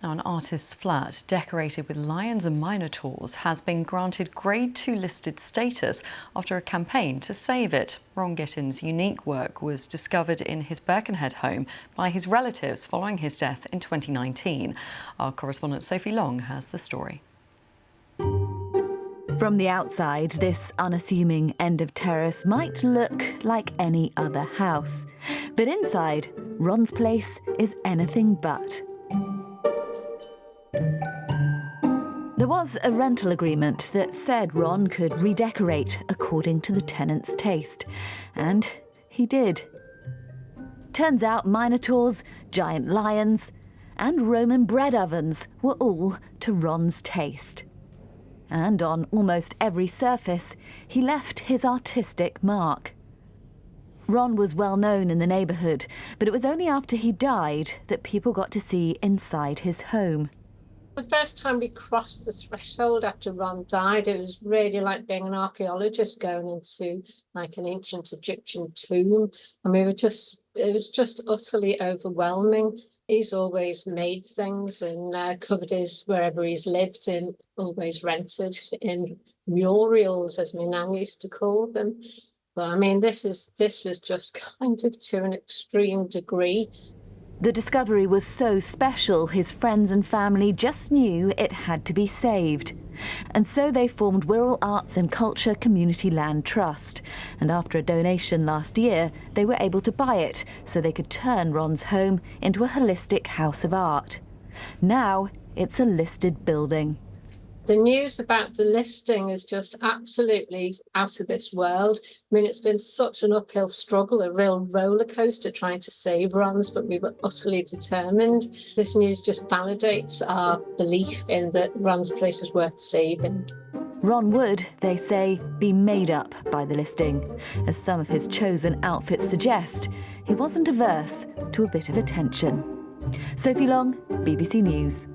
Now, an artist's flat decorated with lions and minotaurs has been granted Grade 2 listed status after a campaign to save it. Ron Gittins' unique work was discovered in his Birkenhead home by his relatives following his death in 2019. Our correspondent Sophie Long has the story. From the outside, this unassuming end of terrace might look like any other house. But inside, Ron's place is anything but. There was a rental agreement that said Ron could redecorate according to the tenant's taste. And he did. Turns out minotaurs, giant lions, and Roman bread ovens were all to Ron's taste. And on almost every surface, he left his artistic mark. Ron was well known in the neighbourhood, but it was only after he died that people got to see inside his home. The first time we crossed the threshold after Ron died, it was really like being an archaeologist going into like an ancient Egyptian tomb. And it was just utterly overwhelming. He's always made things and covered wherever he's lived in, always rented in murals, as my nan used to call them. But I mean, this was just kind of to an extreme degree. The discovery was so special, his friends and family just knew it had to be saved. And so they formed Wirral Arts and Culture Community Land Trust. And after a donation last year, they were able to buy it so they could turn Ron's home into a holistic house of art. Now it's a listed building. The news about the listing is just absolutely out of this world. I mean, it's been such an uphill struggle, a real roller coaster trying to save Ron's, but we were utterly determined. This news just validates our belief in that Ron's place is worth saving. Ron would, they say, be made up by the listing. As some of his chosen outfits suggest, he wasn't averse to a bit of attention. Sophie Long, BBC News.